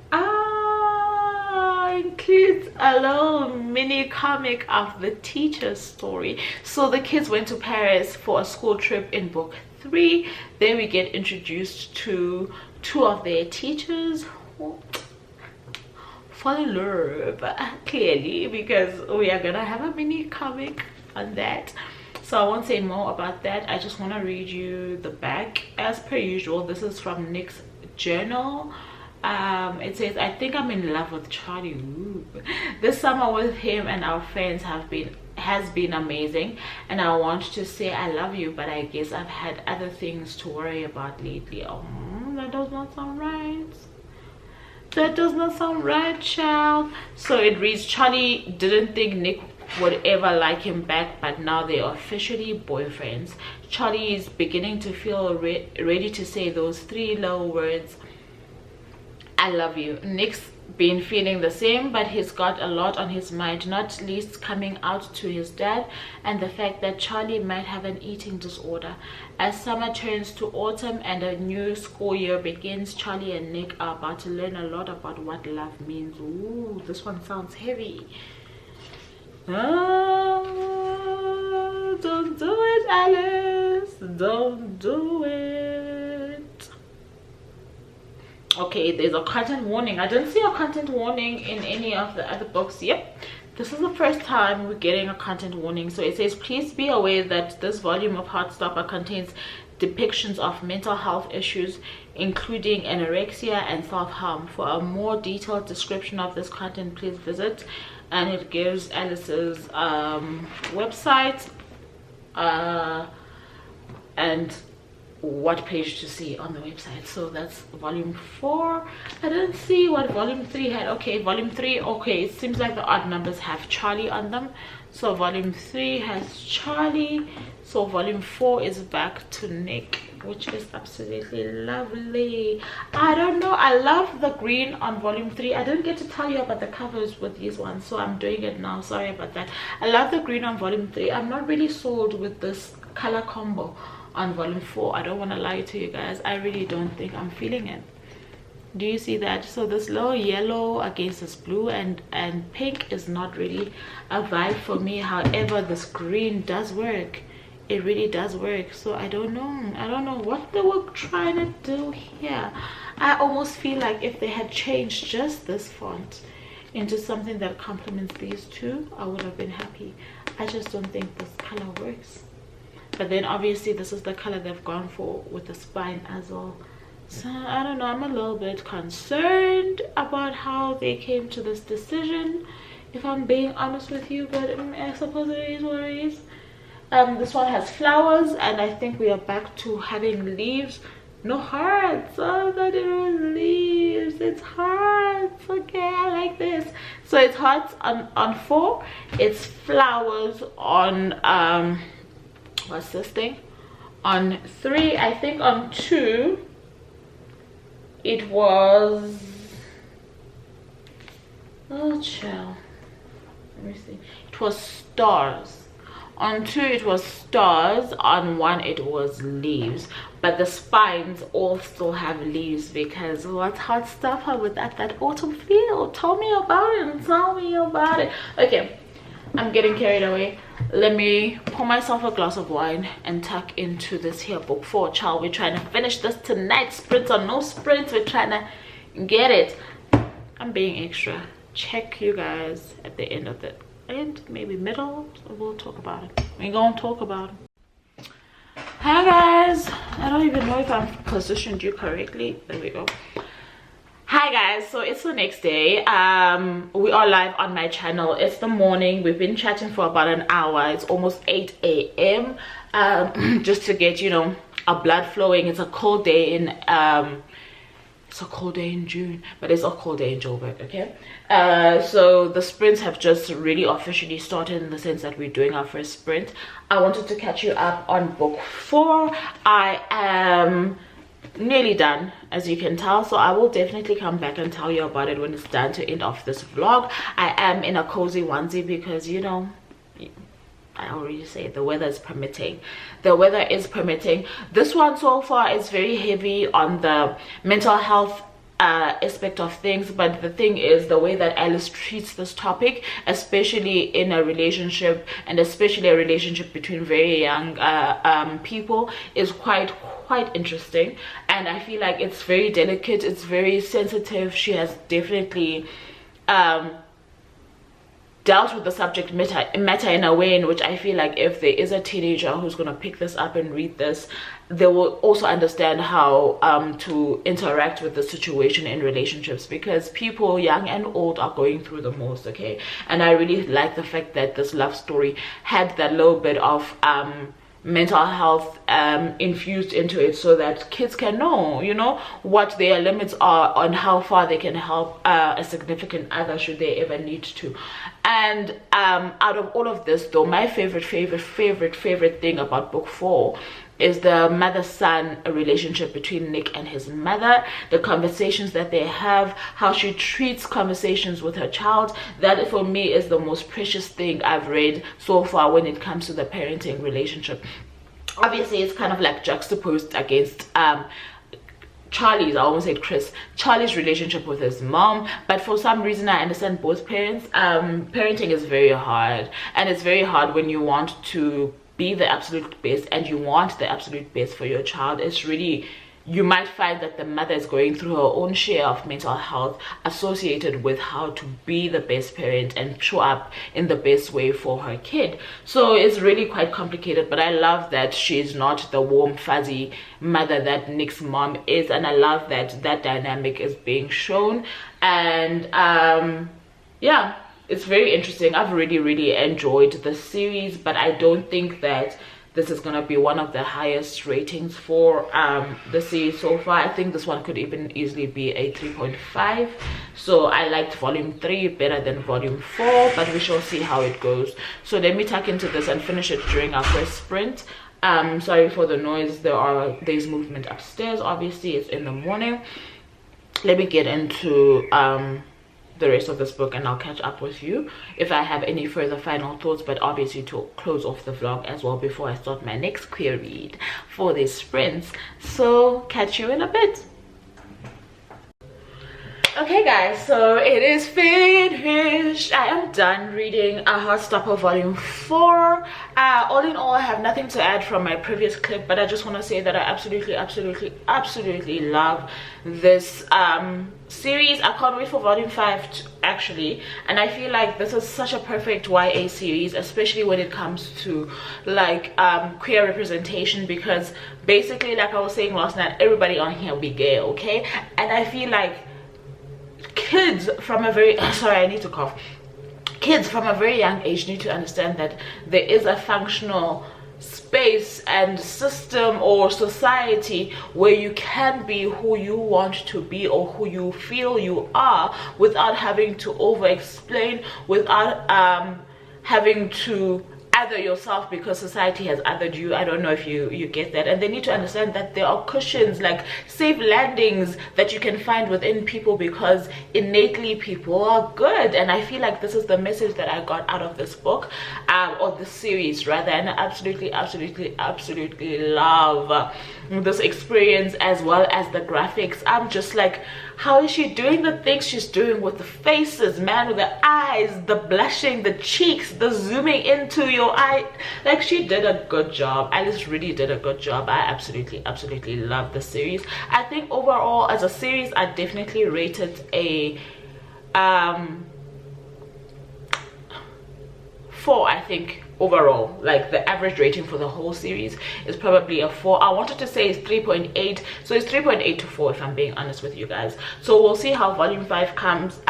includes a little mini comic of the teacher's story. So the kids went to Paris for a school trip in book 3. Then we get introduced to 2 of their teachers who fall in love, clearly, because we are gonna have a mini comic on that. So I won't say more about that. I just want to read you the back as per usual. This is from Nick's journal. It says, I think I'm in love with Charlie. Ooh. This summer with him and our friends has been amazing, and I want to say I love you, but I guess I've had other things to worry about lately. Oh, that does not sound right. That does not sound right, child. So it reads, Charlie didn't think Nick would ever like him back, but now they are officially boyfriends. Charlie is beginning to feel ready to say those 3 little words, I love you. Nick's been feeling the same, but he's got a lot on his mind, not least coming out to his dad and the fact that Charlie might have an eating disorder. As summer turns to autumn and a new school year begins, Charlie and Nick are about to learn a lot about what love means. Ooh, this one sounds heavy. Oh, don't do it, Alice. Don't do it. Okay, there's a content warning. I didn't see a content warning in any of the other books. Yep, this is the first time we're getting a content warning. So it says, please be aware that this volume of Heartstopper contains depictions of mental health issues, including anorexia and self-harm. For a more detailed description of this content, please visit, and it gives Alice's website and what page to see on the website. So that's volume 4. I didn't see what volume 3 had. Okay, volume 3, okay, it seems like the odd numbers have Charlie on them. So volume 3 has Charlie. So volume 4 is back to Nick, which is absolutely lovely. I don't know, I love the green on volume 3. I didn't get to tell you about the covers with these ones, so I'm doing it now. Sorry about that. I love the green on volume 3. I'm not really sold with this color combo on volume 4. I don't want to lie to you guys, I really don't think I'm feeling it. Do you see that? So this little yellow against this blue and pink is not really a vibe for me. However, this green does work. It really does work. So I don't know what they were trying to do here. I almost feel like if they had changed just this font into something that complements these two, I would have been happy. I just don't think this color works. But then obviously this is the color they've gone for with the spine as well. So I don't know, I'm a little bit concerned about how they came to this decision, if I'm being honest with you, but I suppose it is what it is. This one has flowers, and I think we are back to having leaves. No hearts. Oh, I thought it was leaves. It's hearts. Okay, I like this. So it's hearts on 4. It's flowers on what's this thing? On 3. I think on 2 it was, oh chill, let me see, it was stars. On 2 it was stars, on 1 it was leaves, but the spines all still have leaves, because what's Heartstopper with that autumn feel? Tell me about it and tell me about it. Okay, I'm getting carried away. Let me pour myself a glass of wine and tuck into this here book 4, child. We're trying to finish this tonight. Sprints or no sprints, we're trying to get it. I'm being extra. Check you guys at the end of the end, maybe middle. So we'll talk about it. We're gonna talk about it. Hi guys, I don't even know if I've positioned you correctly. There we go. Hi guys, so it's the next day. We are live on my channel. It's the morning. We've been chatting for about an hour. It's almost 8 a.m. Just to get, you know, our blood flowing. It's a cold day in June, but it's a cold day in Joburg. Okay, so the sprints have just really officially started, in the sense that we're doing our first sprint. I wanted to catch you up on book 4. I am nearly done, as you can tell, so I will definitely come back and tell you about it when it's done to end off this vlog. I am in a cozy onesie because, you know, I already say the weather is permitting. The weather is permitting. This one so far is very heavy on the mental health aspect of things, but the thing is, the way that Alice treats this topic, especially in a relationship, and especially a relationship between very young people, is quite interesting. And I feel like it's very delicate, it's very sensitive. She has definitely dealt with the subject matter in a way in which I feel like if there is a teenager who's going to pick this up and read this, they will also understand how to interact with the situation in relationships, because people young and old are going through the most. Okay, and I really like the fact that this love story had that little bit of mental health infused into it, so that kids can know, you know, what their limits are on how far they can help a significant other should they ever need to. And out of all of this though, my favorite thing about book 4 is the mother-son relationship between Nick and his mother, the conversations that they have, how she treats conversations with her child. That for me is the most precious thing I've read so far when it comes to the parenting relationship. Obviously it's kind of like juxtaposed against Charlie's, I almost said Charlie's relationship with his mom, but for some reason I understand both parents. Parenting is very hard, and it's very hard when you want to be the absolute best and you want the absolute best for your child. It's really, you might find that the mother is going through her own share of mental health associated with how to be the best parent and show up in the best way for her kid. So it's really quite complicated, but I love that she's not the warm fuzzy mother that Nick's mom is, and I love that that dynamic is being shown. And yeah, it's very interesting. I've really enjoyed the series, but I don't think that this is gonna be one of the highest ratings for the series so far. I think this one could even easily be a 3.5. So I liked volume 3 better than volume 4, but we shall see how it goes. So let me tuck into this and finish it during our first sprint. Sorry for the noise. There's movement upstairs. Obviously it's in the morning. Let me get into the rest of this book and I'll catch up with you if I have any further final thoughts, but obviously to close off the vlog as well before I start my next queer read for these sprints. So catch you in a bit. Okay guys, so it is finished. I am done reading Heartstopper volume 4. All in all, I have nothing to add from my previous clip, but I just want to say that I absolutely love this series. I can't wait for volume 5 actually, and I feel like this is such a perfect YA series, especially when it comes to like queer representation, because basically, like I was saying last night, everybody on here will be gay, okay? And I feel like kids from a very kids from a very young age need to understand that there is a functional space and system or society where you can be who you want to be or who you feel you are, without having to over explain, without having to other yourself because society has othered you. I don't know if you get that. And they need to understand that there are cushions, like safe landings that you can find within people, because innately people are good. And I feel like this is the message that I got out of this book, or this series rather, and I absolutely love this experience as well as the graphics. I'm just like, how is she doing the things she's doing with the faces, man, with the eyes, the blushing, the cheeks, the zooming into your eye? Like, she did a good job. Alice really did a good job. I absolutely love the series. I think overall as a series I definitely rated a 4, I think, overall. Like the average rating for the whole series is probably a 4. I wanted to say it's 3.8, so it's 3.8 to 4 if I'm being honest with you guys. So we'll see how volume 5 comes.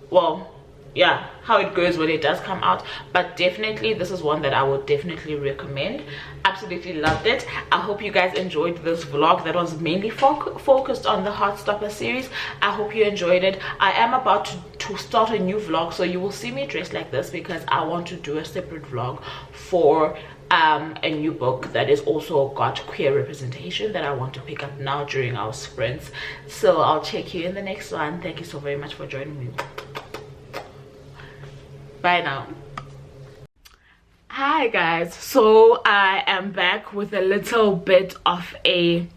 Well, yeah, how it goes when it does come out, but definitely this is one that I would definitely recommend. Absolutely loved it. I hope you guys enjoyed this vlog that was mainly focused on the Heartstopper series. I hope you enjoyed it. I am about to start a new vlog, so you will see me dressed like this because I want to do a separate vlog for a new book that is also got queer representation that I want to pick up now during our sprints. So I'll check you in the next one. Thank you so very much for joining me. Bye now. Hi guys, so I am back with a little bit of a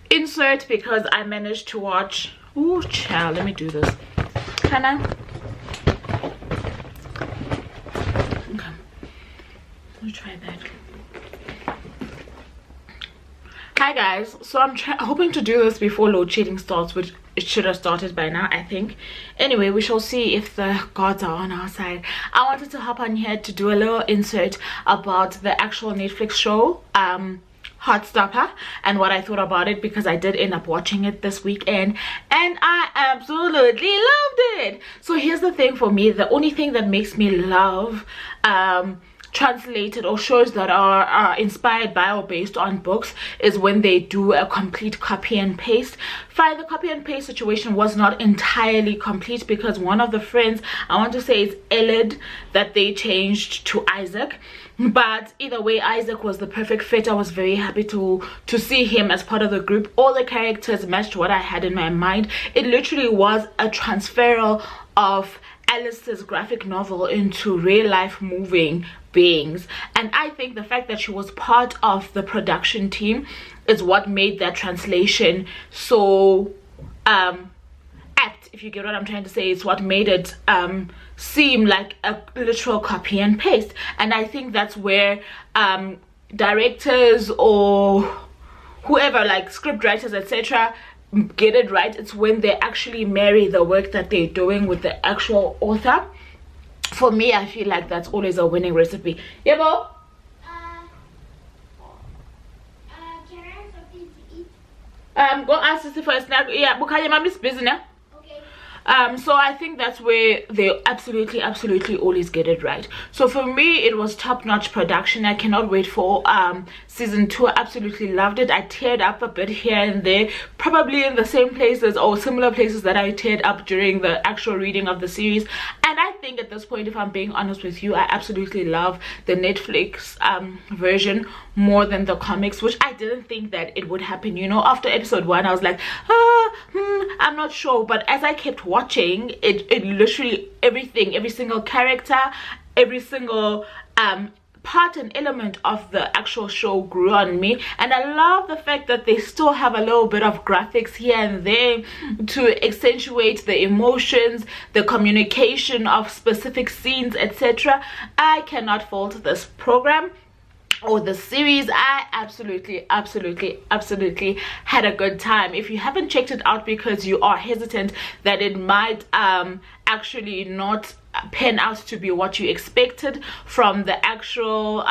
insert because I managed to watch, oh child, let me do this. Can I? Okay, let me try that. Hi guys, so I'm hoping to do this before load shedding starts, which it should have started by now, I think. Anyway, we shall see if the gods are on our side. I wanted to hop on here to do a little insert about the actual Netflix show Heartstopper and what I thought about it, because I did end up watching it this weekend and I absolutely loved it. So here's the thing for me, the only thing that makes me love translated or shows that are inspired by or based on books is when they do a complete copy and paste. Fine, the copy and paste situation was not entirely complete because one of the friends, I want to say it's Elid, that they changed to Isaac. But either way, Isaac was the perfect fit. I was very happy to see him as part of the group. All the characters matched what I had in my mind. It literally was a transferal of Alice's graphic novel into real life moving beings, and I think the fact that she was part of the production team is what made that translation so apt, if you get what I'm trying to say. It's what made it seem like a literal copy and paste. And I think that's where directors or whoever, like script writers, etc., get it right. It's when they actually marry the work that they're doing with the actual author. For me, I feel like that's always a winning recipe. Yeah, Bo? Can I have something to eat? Go ask sister for a snack. Yeah, because your mommy's busy now. So I think that's where they absolutely always get it right. So for me, it was top-notch production. I cannot wait for season 2. I absolutely loved it. I teared up a bit here and there, probably in the same places or similar places that I teared up during the actual reading of the series. And I think at this point, if I'm being honest with you, I absolutely love the Netflix version more than the comics, which I didn't think that it would happen. You know, after episode 1, I was like, I'm not sure. But as I kept watching, it literally everything, every single character, every single part and element of the actual show grew on me. And I love the fact that they still have a little bit of graphics here and there to accentuate the emotions, the communication of specific scenes, etc. I cannot fault this program or the series. I absolutely had a good time. If you haven't checked it out because you are hesitant that it might actually not pan out to be what you expected from the actual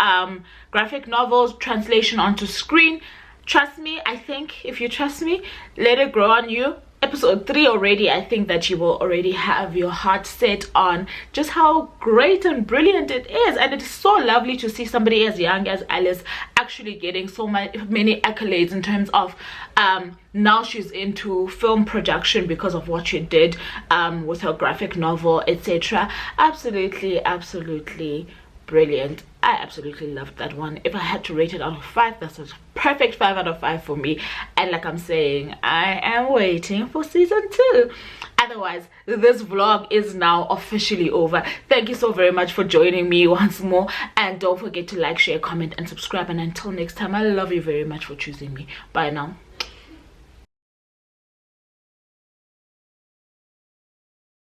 graphic novels translation onto screen, trust me, I think if you trust me, let it grow on you. Episode 3 already, I think that you will already have your heart set on just how great and brilliant it is. And it's so lovely to see somebody as young as Alice actually getting so many accolades in terms of now she's into film production because of what she did with her graphic novel, etc. Absolutely brilliant. I absolutely loved that one. If I had to rate it out of 5, that's a perfect 5 out of 5 for me. And like I'm saying, I am waiting for season 2. Otherwise, this vlog is now officially over. Thank you so very much for joining me once more, and don't forget to like, share, comment and subscribe. And until next time, I love you very much for choosing me. Bye now.